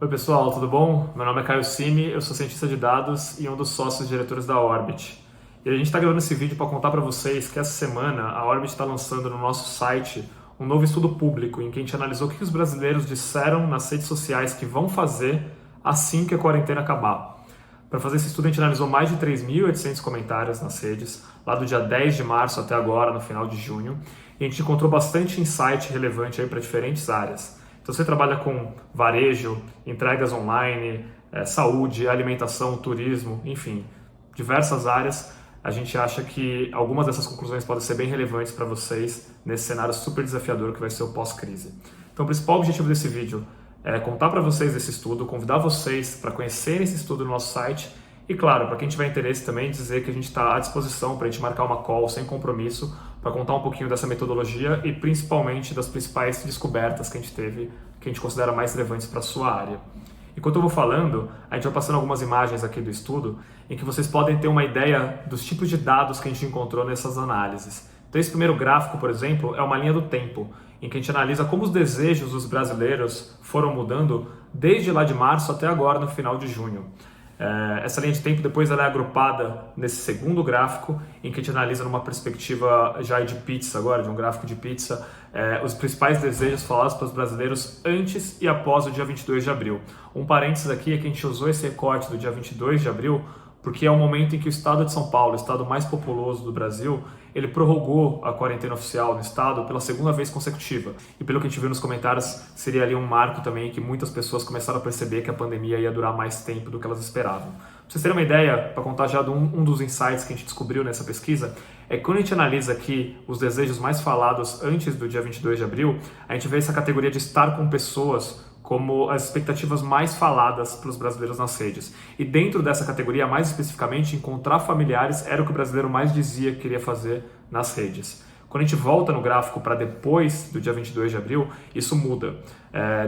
Oi pessoal, tudo bom? Meu nome é Caio Cimi, eu sou cientista de dados e um dos sócios diretores da Orbit. E a gente está gravando esse vídeo para contar para vocês que essa semana a Orbit está lançando no nosso site um novo estudo público em que a gente analisou o que os brasileiros disseram nas redes sociais que vão fazer assim que a quarentena acabar. Para fazer esse estudo a gente analisou mais de 3.800 comentários nas redes, lá do dia 10 de março até agora, no final de junho, e a gente encontrou bastante insight relevante para diferentes áreas. Então, você trabalha com varejo, entregas online, saúde, alimentação, turismo, enfim, diversas áreas. A gente acha que algumas dessas conclusões podem ser bem relevantes para vocês nesse cenário super desafiador que vai ser o pós-crise. Então, o principal objetivo desse vídeo é contar para vocês esse estudo, convidar vocês para conhecerem esse estudo no nosso site e, claro, para quem tiver interesse também, dizer que a gente está à disposição para a gente marcar uma call sem compromisso para contar um pouquinho dessa metodologia e principalmente das principais descobertas que a gente teve, que a gente considera mais relevantes para a sua área. Enquanto eu vou falando, a gente vai passando algumas imagens aqui do estudo em que vocês podem ter uma ideia dos tipos de dados que a gente encontrou nessas análises. Então, esse primeiro gráfico, por exemplo, é uma linha do tempo, em que a gente analisa como os desejos dos brasileiros foram mudando desde lá de março até agora, no final de junho. Essa linha de tempo depois ela é agrupada nesse segundo gráfico, em que a gente analisa numa perspectiva já de pizza agora, de um gráfico de pizza, os principais desejos falados para os brasileiros antes e após o dia 22 de abril. Um parênteses aqui é que a gente usou esse recorte do dia 22 de abril porque é o momento em que o estado de São Paulo, o estado mais populoso do Brasil, ele prorrogou a quarentena oficial no estado pela segunda vez consecutiva. E pelo que a gente viu nos comentários, seria ali um marco também que muitas pessoas começaram a perceber que a pandemia ia durar mais tempo do que elas esperavam. Pra vocês terem uma ideia, para contar já de um dos insights que a gente descobriu nessa pesquisa, é que quando a gente analisa aqui os desejos mais falados antes do dia 22 de abril, a gente vê essa categoria de estar com pessoas como as expectativas mais faladas para os brasileiros nas redes. E dentro dessa categoria, mais especificamente, encontrar familiares era o que o brasileiro mais dizia que queria fazer nas redes. Quando a gente volta no gráfico para depois do dia 22 de abril, isso muda.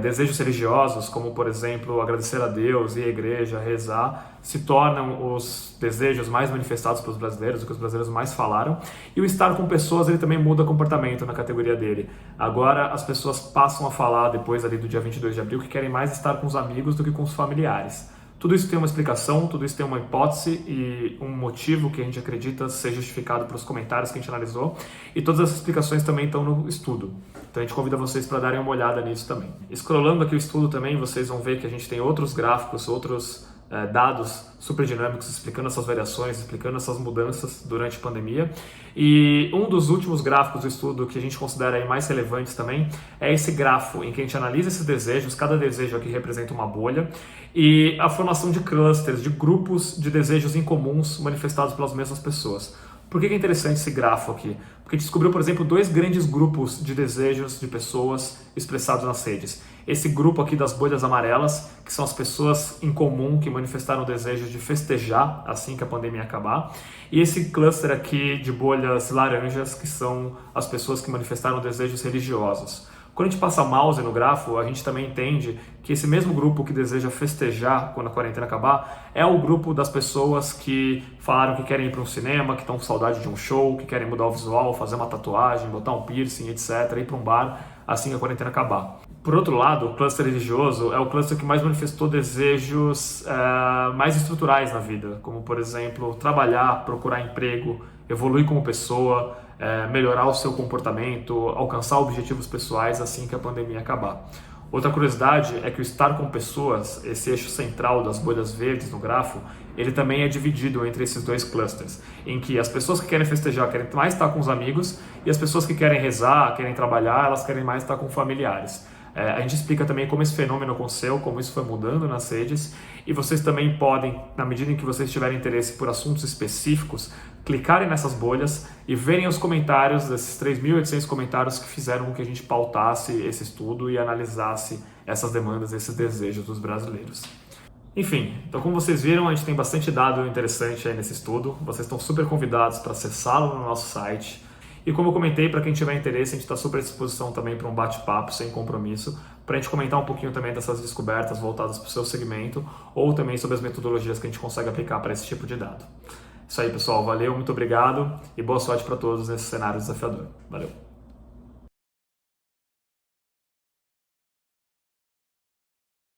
Desejos religiosos, como por exemplo agradecer a Deus, ir à igreja, rezar, se tornam os desejos mais manifestados pelos brasileiros, o que os brasileiros mais falaram. E o estar com pessoas, ele também muda comportamento na categoria dele. Agora as pessoas passam a falar depois ali do dia 22 de abril que querem mais estar com os amigos do que com os familiares. Tudo isso tem uma explicação, tudo isso tem uma hipótese e um motivo que a gente acredita ser justificado pelos comentários que a gente analisou. E todas essas explicações também estão no estudo. Então a gente convida vocês para darem uma olhada nisso também. Scrollando aqui o estudo também, vocês vão ver que a gente tem outros gráficos, outros dados super dinâmicos explicando essas variações, explicando essas mudanças durante a pandemia. E um dos últimos gráficos do estudo que a gente considera aí mais relevantes também é esse grafo em que a gente analisa esses desejos, cada desejo aqui representa uma bolha, e a formação de clusters, de grupos de desejos incomuns manifestados pelas mesmas pessoas. Por que é interessante esse grafo aqui? Porque a gente descobriu, por exemplo, dois grandes grupos de desejos de pessoas expressados nas redes. Esse grupo aqui das bolhas amarelas, que são as pessoas em comum que manifestaram o desejo de festejar assim que a pandemia acabar. E esse cluster aqui de bolhas laranjas, que são as pessoas que manifestaram desejos religiosos. Quando a gente passa mouse no grafo, a gente também entende que esse mesmo grupo que deseja festejar quando a quarentena acabar é o grupo das pessoas que falaram que querem ir para um cinema, que estão com saudade de um show, que querem mudar o visual, fazer uma tatuagem, botar um piercing, etc., ir para um bar assim que a quarentena acabar. Por outro lado, o cluster religioso é o cluster que mais manifestou desejos mais estruturais na vida, como, por exemplo, trabalhar, procurar emprego, evoluir como pessoa, melhorar o seu comportamento, alcançar objetivos pessoais assim que a pandemia acabar. Outra curiosidade é que o estar com pessoas, esse eixo central das bolhas verdes no grafo, ele também é dividido entre esses dois clusters, em que as pessoas que querem festejar querem mais estar com os amigos e as pessoas que querem rezar, querem trabalhar, elas querem mais estar com familiares. A gente explica também como esse fenômeno aconteceu, como isso foi mudando nas redes, e vocês também podem, na medida em que vocês tiverem interesse por assuntos específicos, clicarem nessas bolhas e verem os comentários desses 3.800 comentários que fizeram com que a gente pautasse esse estudo e analisasse essas demandas, esses desejos dos brasileiros. Enfim, então como vocês viram, a gente tem bastante dado interessante aí nesse estudo, vocês estão super convidados para acessá-lo no nosso site. E como eu comentei, para quem tiver interesse, a gente está super à disposição também para um bate-papo sem compromisso, para a gente comentar um pouquinho também dessas descobertas voltadas para o seu segmento, ou também sobre as metodologias que a gente consegue aplicar para esse tipo de dado. Isso aí, pessoal. Valeu, muito obrigado e boa sorte para todos nesse cenário desafiador. Valeu!